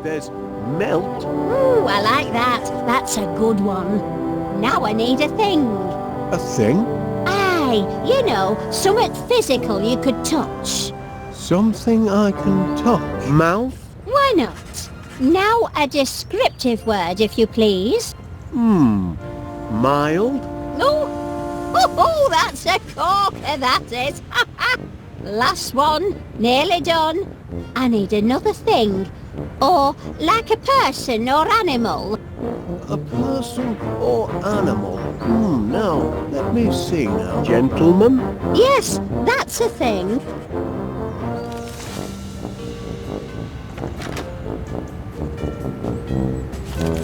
There's melt. Ooh, I like that. That's a good one. Now I need a thing. A thing? Aye, you know, something physical you could touch. Something I can touch. Mouth? Why not? Now a descriptive word, if you please. Mild? Oh, that's a corker, that is. Last one, nearly done. I need another thing. Or like a person or animal. A person or animal? Now, let me see now. Gentleman? Yes, that's a thing.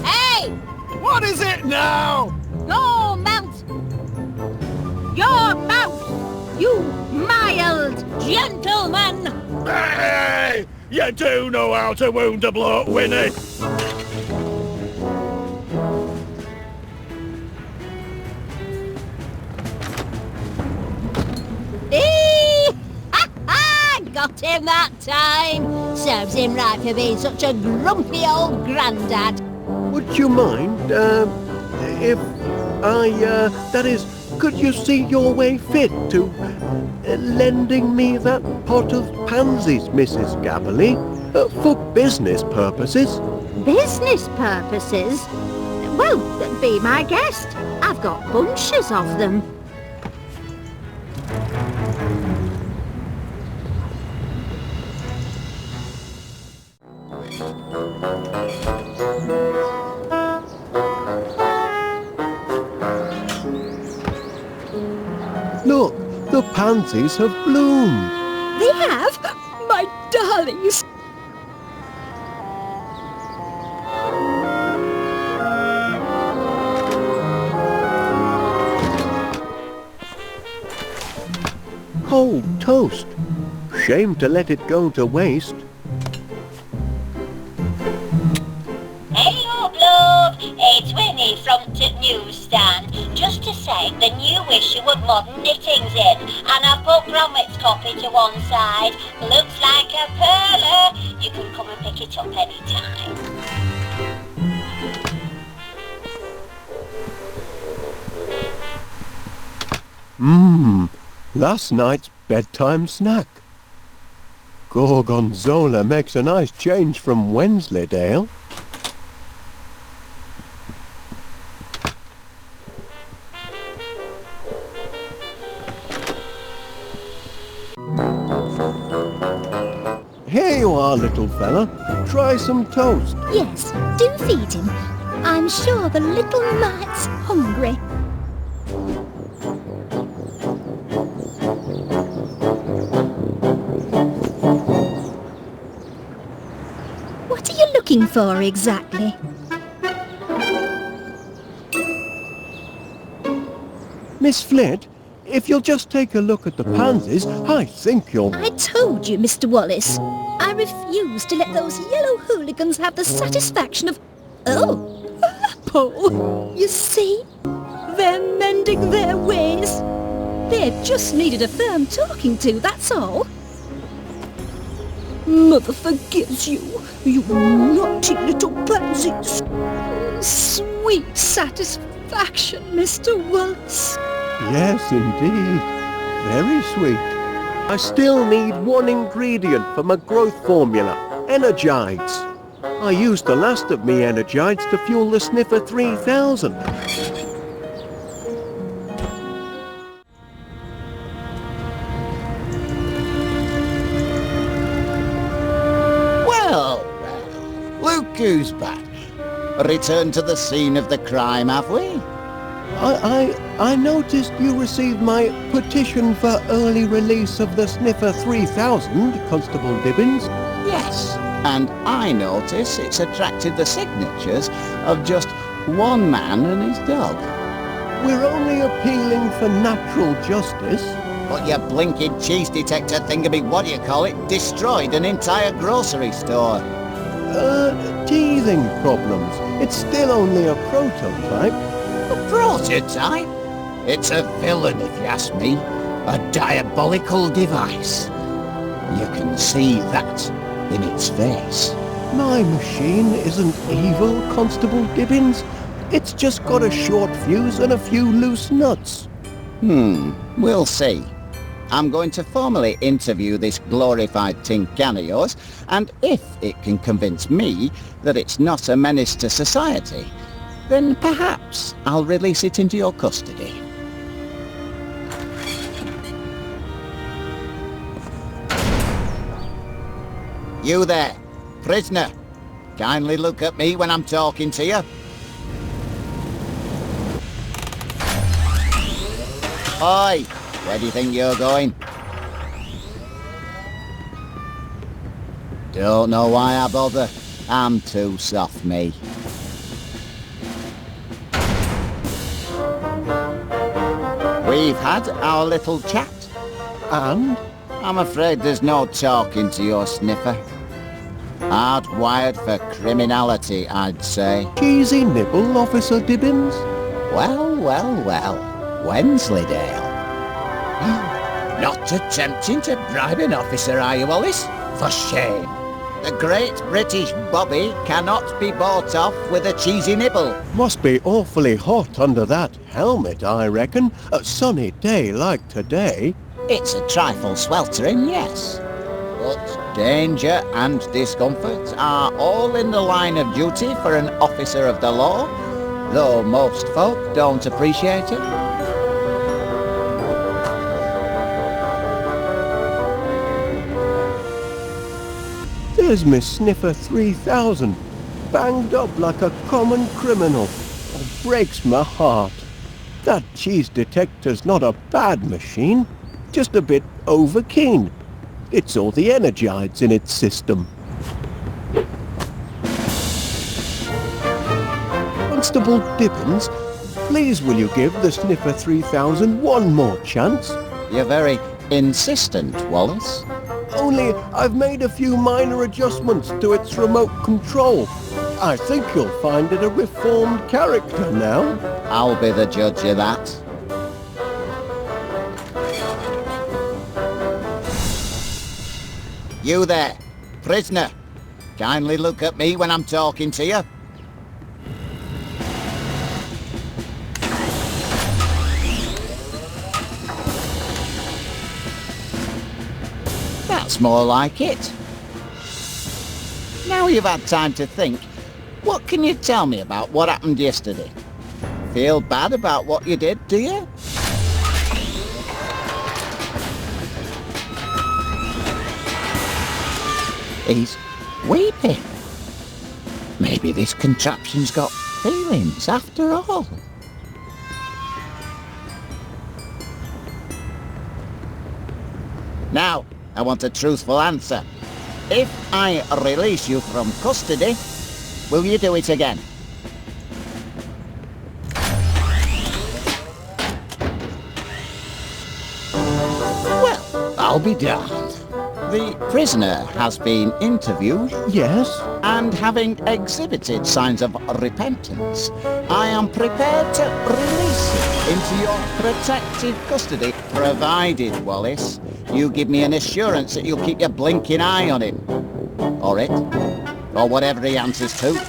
Hey! What is it now? Your mouth! Your mouth! You mild gentleman! Hey! You do know how to wound a bloke, Winnie. Got him that time! Serves him right for being such a grumpy old grandad. Would you mind, if I, that is, could you see your way fit to lending me that pot of pansies, Mrs. Gabberley, for business purposes? Business purposes? Well, be my guest. I've got bunches of them. Look, the pansies have bloomed. They have? My darlings! Cold toast. Shame to let it go to waste. Hey-o, love, it's Winnie from the newsstand. Just to say, the new issue of Modern Knittings in, and I've put Gromit's copy to one side. Looks like a perler. You can come and pick it up any time. Last night's bedtime snack. Gorgonzola makes a nice change from Wensleydale. Here you are, little fella. Try some toast. Yes, do feed him. I'm sure the little mite's hungry. What are you looking for exactly? Miss Flint, if you'll just take a look at the pansies, I think you'll... I told you, Mr. Wallace. I refuse to let those yellow hooligans have the satisfaction of... Oh, apple. You see? They're mending their ways. They just needed a firm talking to, that's all. Mother forgives you, you naughty little pansies. Sweet satisfaction, Mr. Wallace. Yes, indeed. Very sweet. I still need one ingredient for my growth formula, Energides. I used the last of me Energides to fuel the Sniffer 3000. Well, look who's back. Returned to the scene of the crime, have we? I noticed you received my petition for early release of the Sniffer 3000, Constable Dibbins. Yes, and I notice it's attracted the signatures of just one man and his dog. We're only appealing for natural justice. But your blinking cheese detector thingammy, what do you call it, destroyed an entire grocery store. Teething problems. It's still only a prototype. A prototype? It's a villain, if you ask me. A diabolical device. You can see that in its face. My machine isn't evil, Constable Dibbins. It's just got a short fuse and a few loose nuts. We'll see. I'm going to formally interview this glorified tin can of yours, and if it can convince me that it's not a menace to society, then perhaps I'll release it into your custody. You there, prisoner. Kindly look at me when I'm talking to you. Oi! Where do you think you're going? Don't know why I bother. I'm too soft, me. We've had our little chat. And? I'm afraid there's no talking to your sniffer. Hardwired for criminality, I'd say. Cheesy nibble, Officer Dibbins? Well, well, well. Wensleydale. Not attempting to bribe an officer, are you, Wallace? For shame. The great British Bobby cannot be bought off with a cheesy nibble. Must be awfully hot under that helmet, I reckon. A sunny day like today. It's a trifle sweltering, yes. But danger and discomfort are all in the line of duty for an officer of the law, though most folk don't appreciate it. There's Miss Sniffer 3000, banged up like a common criminal. It breaks my heart. That cheese detector's not a bad machine, just a bit overkeen. It's all the energides in its system. Constable Dibbins, please will you give the Sniffer 3000 one more chance? You're very insistent, Wallace. Only I've made a few minor adjustments to its remote control. I think you'll find it a reformed character now. I'll be the judge of that. You there, prisoner. Kindly look at me when I'm talking to you. That's more like it. Now you've had time to think, what can you tell me about what happened yesterday? Feel bad about what you did, do you? He's weeping. Maybe this contraption's got feelings after all. Now, I want a truthful answer. If I release you from custody, will you do it again? Well, I'll be damned. The prisoner has been interviewed. Yes? And having exhibited signs of repentance, I am prepared to release him into your protective custody, provided, Wallace, you give me an assurance that you'll keep your blinking eye on him. Or it. Or whatever he answers to.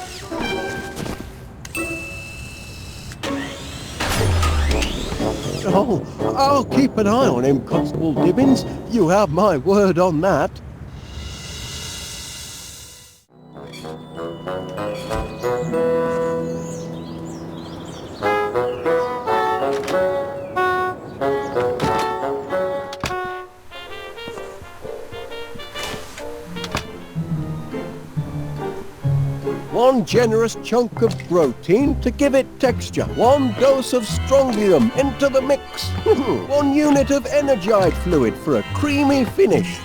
Oh, I'll keep an eye on him, Constable Dibbins. You have my word on that. One generous chunk of protein to give it texture. One dose of strontium into the mix. 1 unit of energite fluid for a creamy finish.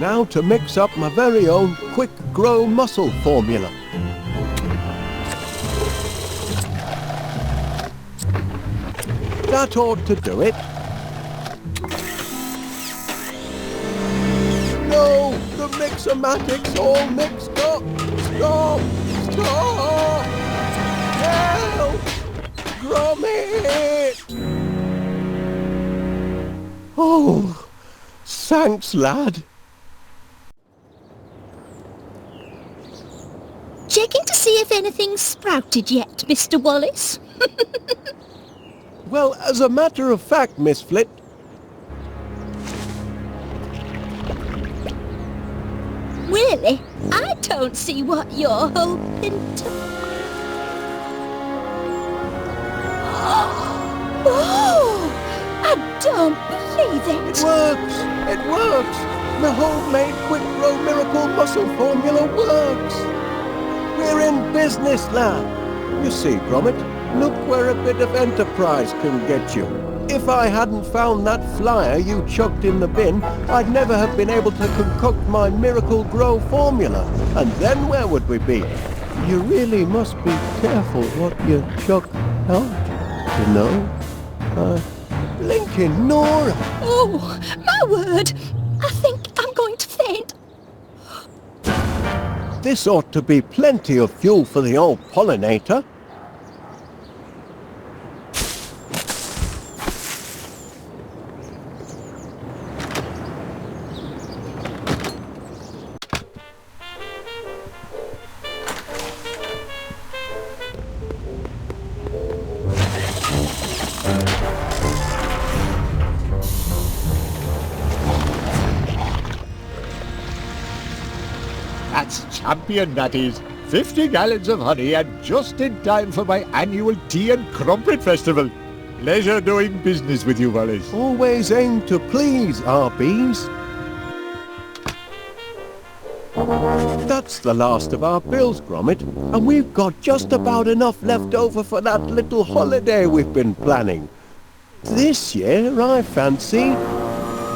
Now to mix up my very own quick grow muscle formula. That ought to do it. No, the mixomatic's all mixed up. Stop! Stop! Help! Gromit! Oh, thanks, lad. anything sprouted yet, Mr. Wallace? Well, as a matter of fact, Miss Flit, Really? I don't see what you're hoping to... Oh! I don't believe it it! works! It works! The homemade quick grow miracle muscle formula works! We're in business, lad! You see, Gromit, look where a bit of enterprise can get you. If I hadn't found that flyer you chucked in the bin, I'd never have been able to concoct my Miracle Grow formula. And then where would we be? You really must be careful what you chuck out, you know? Blinking Nora! Oh, my word! I think I'm going to faint. This ought to be plenty of fuel for the old pollinator. That's champion, that is. 50 gallons of honey and just in time for my annual tea and crumpet festival. Pleasure doing business with you, Wallace. Always aim to please, our bees. That's the last of our bills, Gromit, and we've got just about enough left over for that little holiday we've been planning. This year, I fancy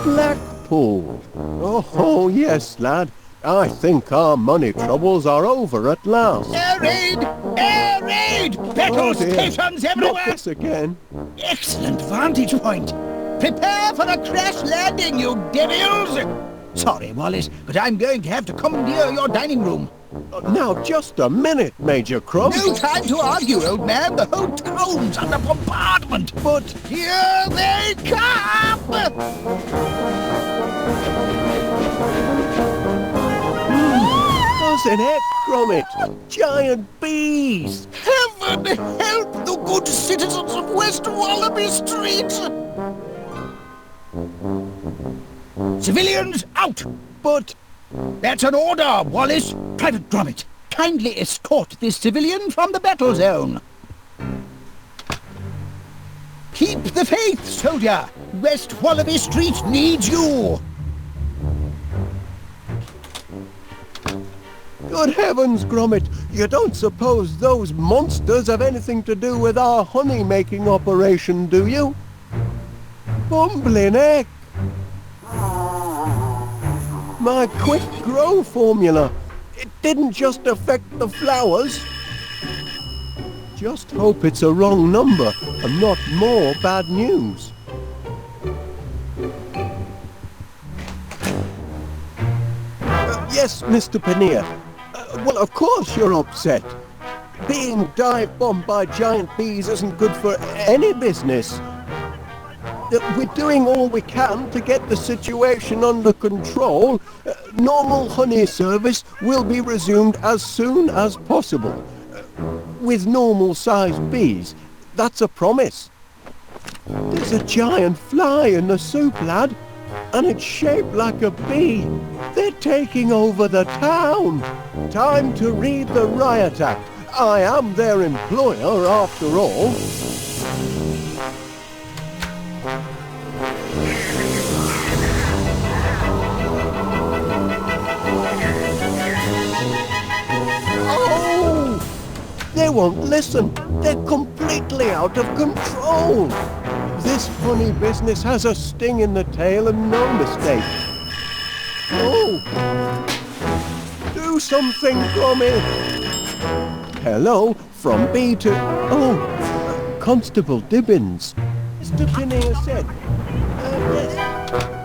Blackpool. Oh, yes, lad. I think our money troubles are over at last. Air raid! Air raid! Battle stations everywhere! Not this again. Excellent vantage point. Prepare for a crash landing, you devils! Sorry, Wallace, but I'm going to have to commandeer your dining room. Now, just a minute, Major Crumb. No time to argue, old man. The whole town's under bombardment. But here they come! Wasn't it, Gromit? Giant bees! Heaven help the good citizens of West Wallaby Street! Civilians out! But That's an order, Wallace. Private Gromit, kindly escort this civilian from the battle zone. Keep the faith, soldier. West Wallaby Street needs you. good heavens, Gromit, you don't suppose those monsters have anything to do with our honey-making operation, do you? Bumbling heck! My quick grow formula, it didn't just affect the flowers. Just hope it's a wrong number and not more bad news. Yes, Mr. Paneer. Well, of course you're upset. Being dive-bombed by giant bees isn't good for any business. We're doing all we can to get the situation under control. Normal honey service will be resumed as soon as possible. With normal-sized bees. That's a promise. There's a giant fly in the soup, lad. And it's shaped like a bee. They're taking over the town. Time to read the Riot Act. I am their employer, after all. Oh! They won't listen. They're completely out of control. This honey business has a sting in the tail and no mistake. Oh! Do something, Gromit! Hello, from B to... Oh, Constable Dibbins. Mr. Paneer said... yes.